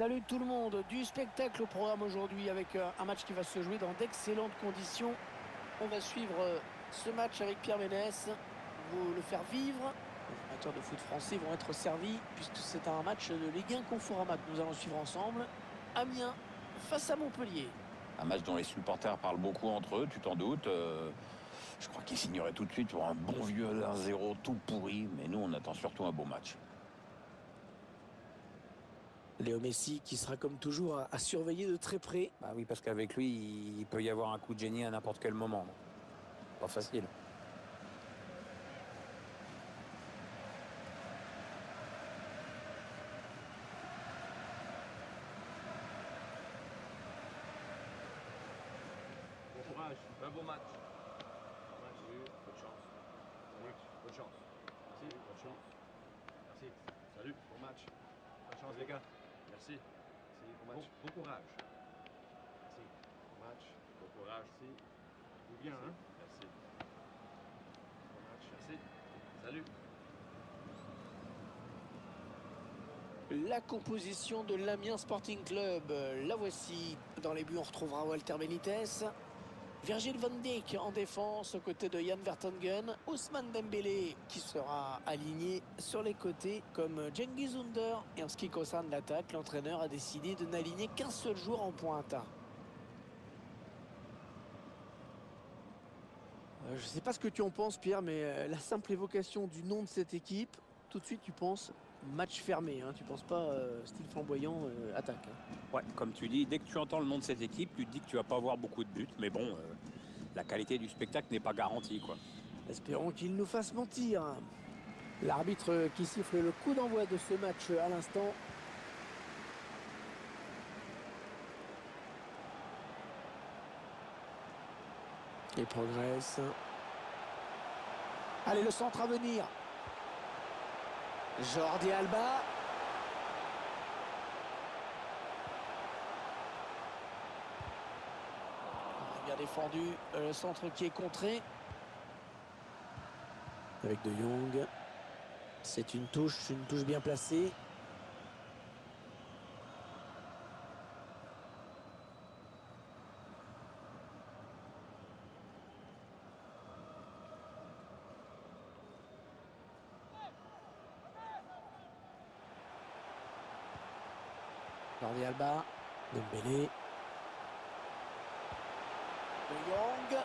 Salut tout le monde, du spectacle au programme aujourd'hui avec un match qui va se jouer dans d'excellentes conditions. On va suivre ce match avec Pierre Ménès, vous le faire vivre. Les amateurs de foot français vont être servis puisque c'est un match de Ligue 1 Conforama que nous allons suivre ensemble. Amiens face à Montpellier. Un match dont les supporters parlent beaucoup entre eux, tu t'en doutes. Je crois qu'ils signeraient tout de suite pour un bon vieux 1-0 tout pourri, mais nous on attend surtout un beau match. Léo Messi qui sera comme toujours à surveiller de très près. Bah oui, parce qu'avec lui, il peut y avoir un coup de génie à n'importe quel moment. Pas facile. Bon courage, un beau match. Salut, bonne chance. Salut, bonne chance. Merci, bonne chance. Merci. Salut, bon match. Bonne chance les gars. Merci. Merci, bon match. Bon courage. Merci. Bon match. Bon courage. Merci. Tout bien, hein? Merci. Bon match. Merci. Salut. La composition de l'Amiens Sporting Club, la voici. Dans les buts, on retrouvera Walter Benitez. Virgil van Dijk en défense aux côtés de Jan Vertonghen. Ousmane Dembélé qui sera aligné sur les côtés comme Cengiz Under. Et en ce qui concerne l'attaque, l'entraîneur a décidé de n'aligner qu'un seul joueur en pointe. Je ne sais pas ce que tu en penses, Pierre, mais la simple évocation du nom de cette équipe, tout de suite tu penses match fermé, hein, tu penses pas style flamboyant, attaque. Hein. Ouais, comme tu dis, dès que tu entends le nom de cette équipe, tu te dis que tu vas pas avoir beaucoup de buts. Mais bon, la qualité du spectacle n'est pas garantie, quoi. Espérons qu'il nous fasse mentir. L'arbitre qui siffle le coup d'envoi de ce match à l'instant. Il progresse. Allez, le centre à venir. Jordi Alba. Bien défendu. Le centre qui est contré. Avec De Jong. C'est une touche bien placée. Jordi Alba, Dembélé. De Jong.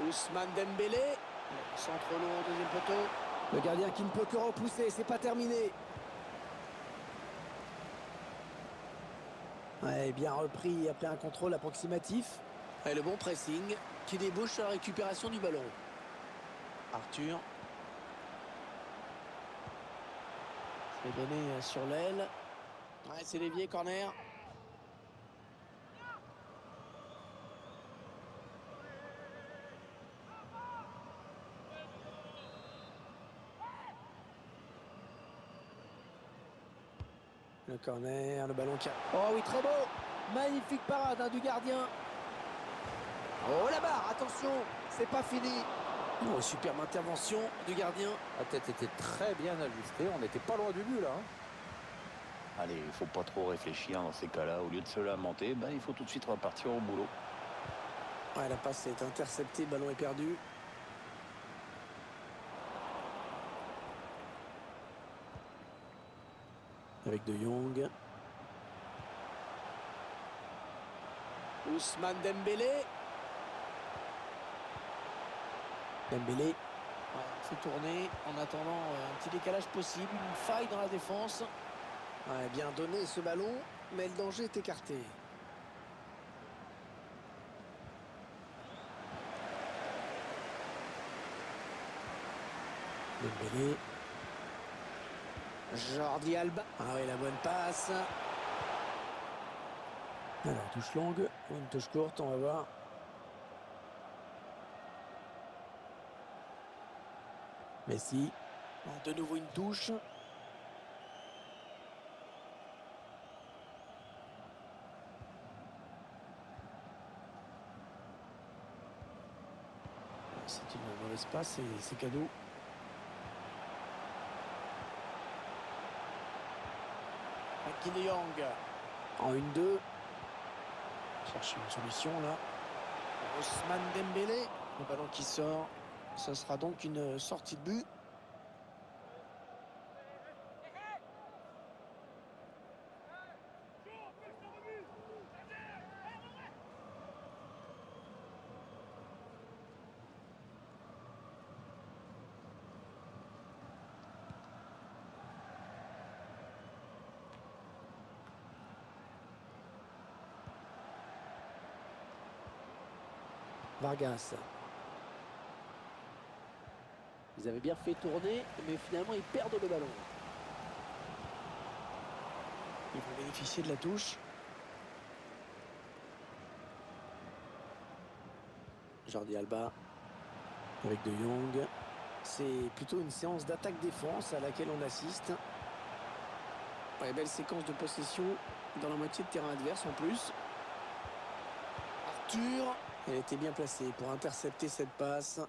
Ousmane Dembélé. Centre long au deuxième poteau. Le gardien qui ne peut que repousser, c'est pas terminé. Ouais, bien repris après un contrôle approximatif. Et le bon pressing qui débouche sur la récupération du ballon. Arthur. C'est donné sur l'aile. Ouais, c'est dévié, corner. Le corner, le ballon qui a... Oh oui, très beau. Magnifique parade hein, du gardien. Oh la barre, attention, c'est pas fini. Oh, superbe intervention du gardien. La tête était très bien ajustée, on n'était pas loin du but, là. Allez, il faut pas trop réfléchir dans ces cas-là. Au lieu de se lamenter, il faut tout de suite repartir au boulot. Ouais, la passe est interceptée, le ballon est perdu. Avec De Jong. Ousmane Dembélé. Dembélé. Ouais, fait tourner en attendant un petit décalage possible, une faille dans la défense. Ouais, bien donné ce ballon, mais le danger est écarté. Dembélé. Jordi Alba. Ah oui, la bonne passe. Alors, touche longue ou une touche courte, on va voir. Messi. De nouveau une touche. C'est une mauvaise passe et c'est cadeau. Frenkie de Jong. En 1-2. Chercher une solution là. Ousmane Dembélé. Le ballon qui sort. Ce sera donc une sortie de but. Vargas. Ils avaient bien fait tourner, mais finalement ils perdent le ballon. Ils vont bénéficier de la touche. Jordi Alba avec De Jong. C'est plutôt une séance d'attaque-défense à laquelle on assiste. Ouais, belle séquence de possession dans la moitié de terrain adverse en plus. Arthur. Elle était bien placée pour intercepter cette passe.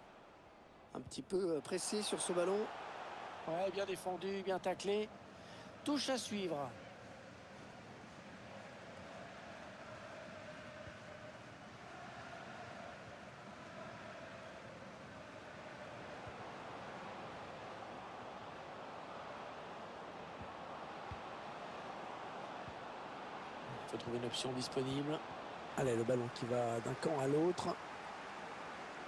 Un petit peu pressé sur ce ballon. Ouais, bien défendu, bien taclé. Touche à suivre. Il faut trouver une option disponible. Allez, le ballon qui va d'un camp à l'autre.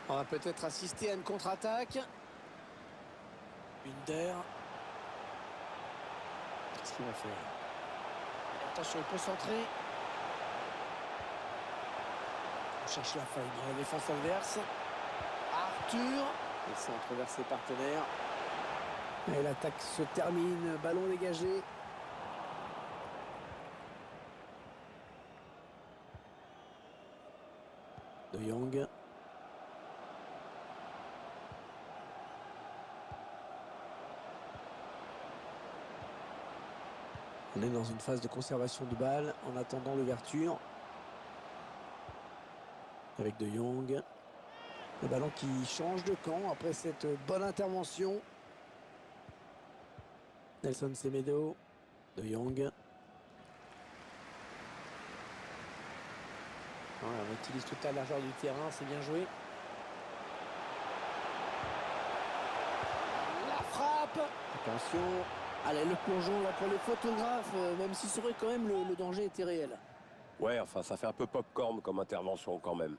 On va peut-être assister à une contre-attaque. Binder. Qu'est-ce qu'il va faire? Attention, il peut centrer. On cherche la faille dans la défense adverse. Arthur. Et centre vers ses partenaires. Et l'attaque se termine. Ballon dégagé. De Jong. On est dans une phase de conservation de balle en attendant l'ouverture. Avec De Jong. Le ballon qui change de camp après cette bonne intervention. Nelson Semedo. De Jong. On utilise toute la largeur du terrain, c'est bien joué. La frappe. Attention. Allez, le plongeon là pour les photographes, même si c'est vrai quand même le danger était réel. Ouais, enfin, ça fait un peu popcorn comme intervention quand même.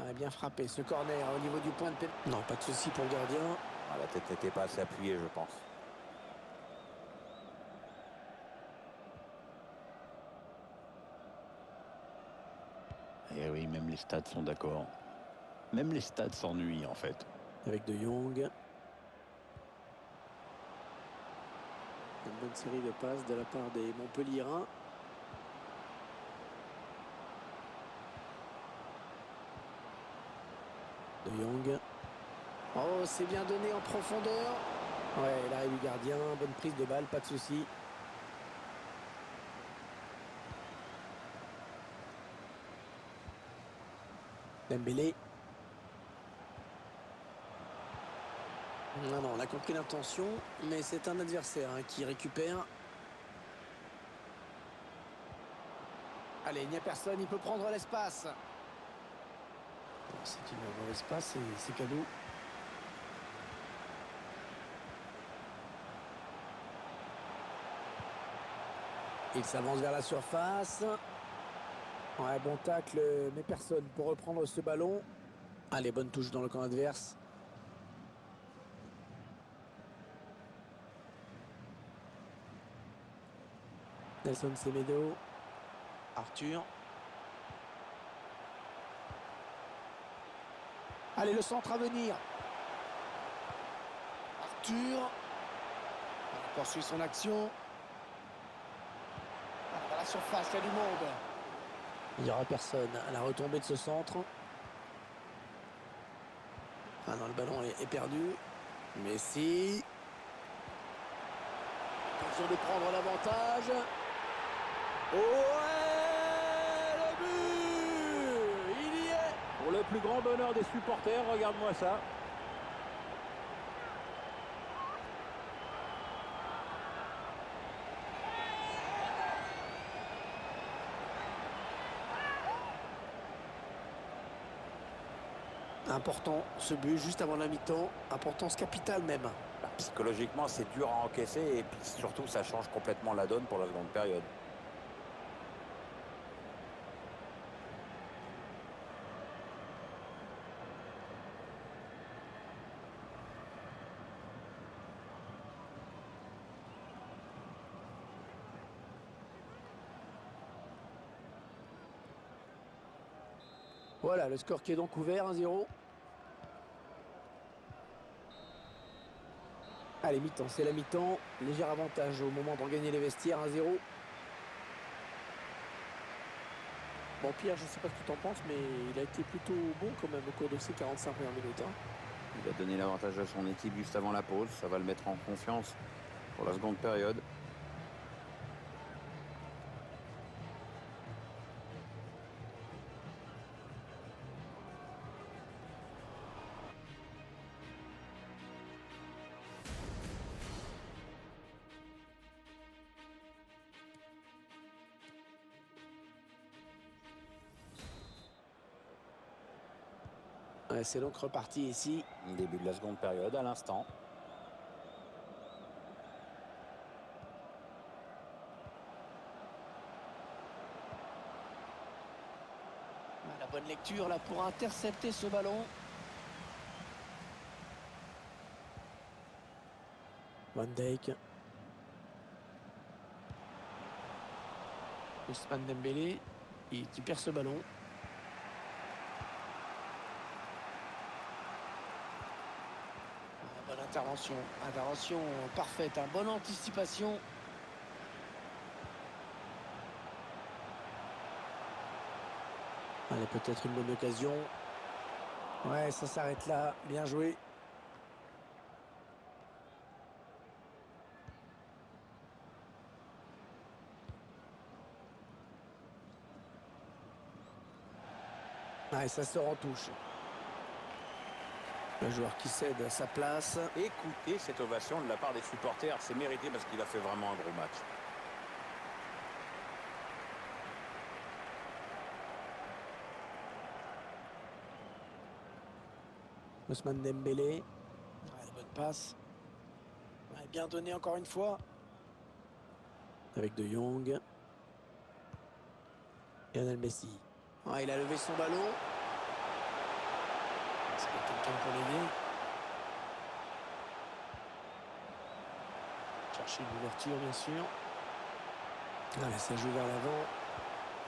Ah, bien frappé ce corner au niveau du point de pénalité. Non, pas de souci pour le gardien. Ah, la tête n'était pas assez appuyée, je pense. Eh oui, même les stats sont d'accord. Même les stats s'ennuient, en fait. Avec De Jong. Une bonne série de passes de la part des Montpelliérains. De Jong. Oh, c'est bien donné en profondeur. Ouais, l'arrêt du gardien, bonne prise de balle, pas de souci. Dembélé. Non, on a compris l'intention, mais c'est un adversaire qui récupère. Allez, il n'y a personne, il peut prendre l'espace. C'est une mauvaise passe, c'est cadeau. Il s'avance vers la surface. Ouais, bon tacle, mais personne pour reprendre ce ballon. Allez, bonne touche dans le camp adverse. Nelson Semedo. Arthur. Allez, le centre à venir. Arthur. Il poursuit son action. Dans la surface, il y a du monde. Il n'y aura personne à la retombée de ce centre. Ah non, le ballon est perdu. Messi. question de prendre l'avantage. Ouais, le but! Il y est! Pour le plus grand bonheur des supporters, regarde-moi ça. Important ce but juste avant la mi-temps, importance capitale même. Bah, psychologiquement, c'est dur à encaisser et puis surtout, ça change complètement la donne pour la seconde période. Voilà, le score qui est donc ouvert, 1-0. Allez, mi-temps, c'est la mi-temps. Léger avantage au moment de regagner les vestiaires, 1-0. Bon, Pierre, je ne sais pas ce que tu en penses, mais il a été plutôt bon quand même au cours de ces 45 premières minutes. Il a donné l'avantage à son équipe juste avant la pause. Ça va le mettre en confiance pour la seconde période. Ouais, c'est donc reparti ici. Début de la seconde période à l'instant. La bonne lecture là pour intercepter ce ballon. Van Dijk. Ousmane Dembélé qui perd ce ballon. Bonne intervention. Intervention parfaite. Bonne anticipation. Allez, peut-être une bonne occasion. Ouais, ça s'arrête là. Bien joué. Ouais, ça sort en touche. Le joueur qui cède à sa place. Écoutez cette ovation de la part des supporters, c'est mérité parce qu'il a fait vraiment un gros match. Ousmane Dembélé. Ouais, la bonne passe. Ouais, bien donné encore une fois. Avec De Jong. Lionel Messi. Ouais, il a levé son ballon. C'est quelqu'un pour l'aider. Chercher une ouverture, bien sûr. Allez, ça joue vers l'avant.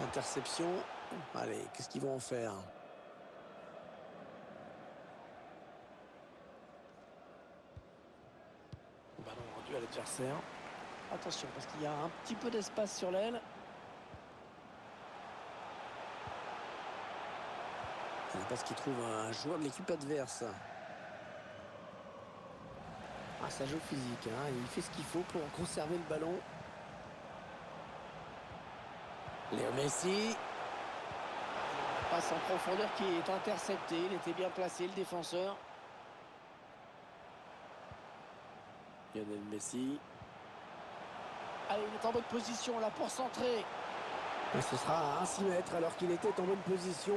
Interception. Allez, qu'est-ce qu'ils vont en faire? Ballon rendu à l'adversaire. Attention, parce qu'il y a un petit peu d'espace sur l'aile. Parce qu'il trouve un joueur de l'équipe adverse. Ah, ça joue physique, hein. Il fait ce qu'il faut pour conserver le ballon. Léo Messi. Passe en profondeur qui est intercepté. Il était bien placé, le défenseur. Lionel Messi. Allez, il est en bonne position là pour centrer. Et ce sera à 6 mètres alors qu'il était en bonne position.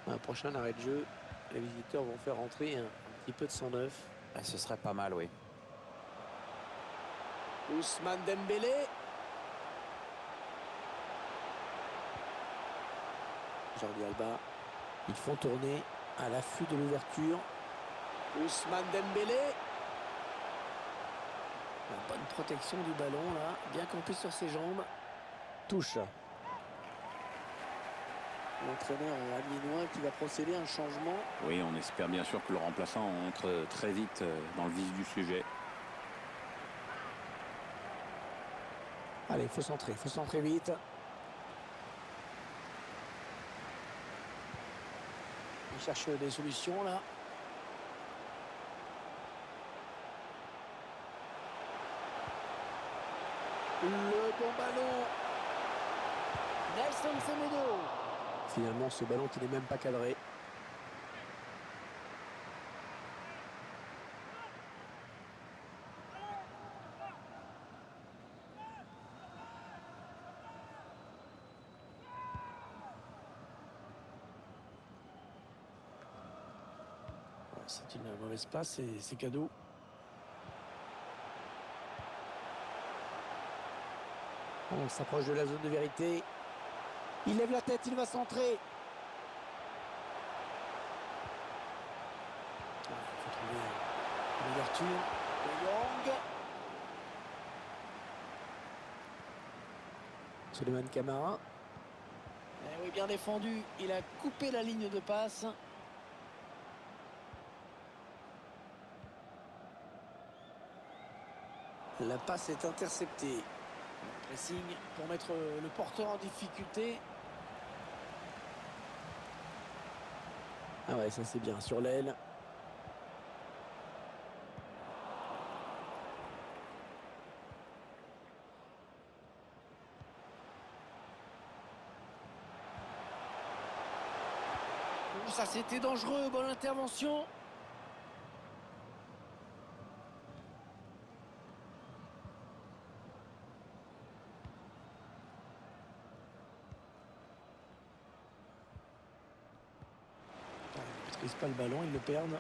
Un prochain arrêt de jeu, les visiteurs vont faire entrer un petit peu de sang neuf. Ce serait pas mal, oui. Ousmane Dembélé. Jordi Alba. Ils font tourner à l'affût de l'ouverture. Ousmane Dembélé. La bonne protection du ballon là, bien campé sur ses jambes. Touche. L'entraîneur amiénois qui va procéder à un changement. Oui, on espère bien sûr que le remplaçant entre très vite dans le vif du sujet. Allez, il faut centrer vite. Il cherche des solutions là. Le bon ballon. Nelson Semedo. Finalement, ce ballon qui n'est même pas cadré. C'est une mauvaise passe et c'est cadeau. On s'approche de la zone de vérité. Il lève la tête, il va centrer. Il faut trouver une ouverture. De Jong. Souleymane Camara. Eh oui, bien défendu. Il a coupé la ligne de passe. La passe est interceptée. Pressing pour mettre le porteur en difficulté. Ah ouais, ça c'est bien sur l'aile. Ça c'était dangereux, bonne intervention. Ils ne maîtrisent pas le ballon, ils le perdent.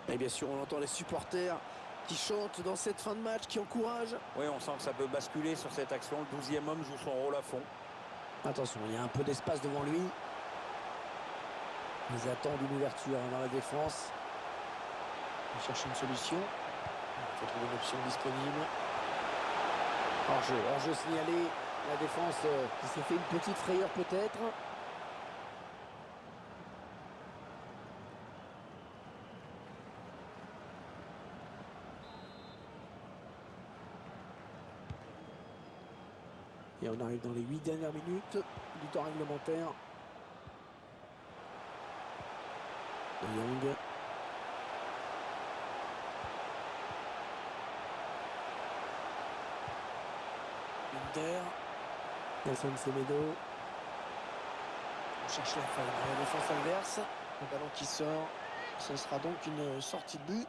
Et bien sûr, on entend les supporters qui chantent dans cette fin de match, qui encouragent. Oui, on sent que ça peut basculer sur cette action. Le 12e homme joue son rôle à fond. Attention, il y a un peu d'espace devant lui. Ils attendent une ouverture dans la défense. Ils cherchent une solution. Il faut trouver une option disponible. Hors-jeu signalé. La défense qui s'est fait une petite frayeur peut-être. Et on arrive dans les 8 dernières minutes du temps réglementaire. De Jong. Inter. Nelson Semedo. On cherche la faille dans la défense adverse. Le ballon qui sort. Ce sera donc une sortie de but.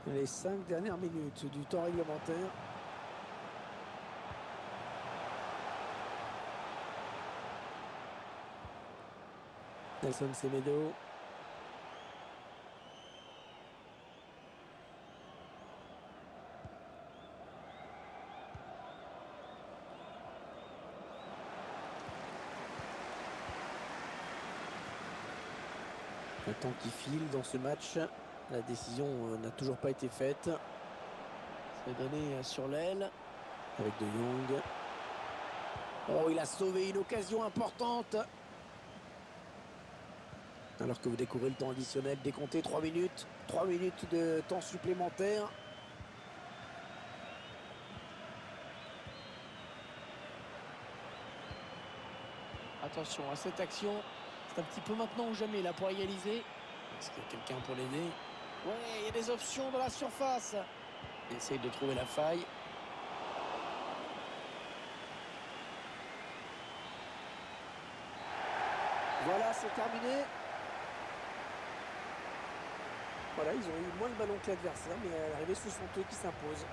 Les 5 dernières minutes du temps réglementaire. Nelson Semedo. Le temps qui file dans ce match. La décision n'a toujours pas été faite. C'est donné sur l'aile avec De Jong. Oh, il a sauvé une occasion importante. Alors que vous découvrez le temps additionnel, décompté 3 minutes. 3 minutes de temps supplémentaire. Attention à cette action. C'est un petit peu maintenant ou jamais là pour égaliser. Est-ce qu'il y a quelqu'un pour l'aider? Ouais, il y a des options dans la surface. Il essaye de trouver la faille. Voilà, c'est terminé. Voilà, ils ont eu moins le ballon que l'adversaire, mais à l'arrivée, ce sont eux qui s'imposent.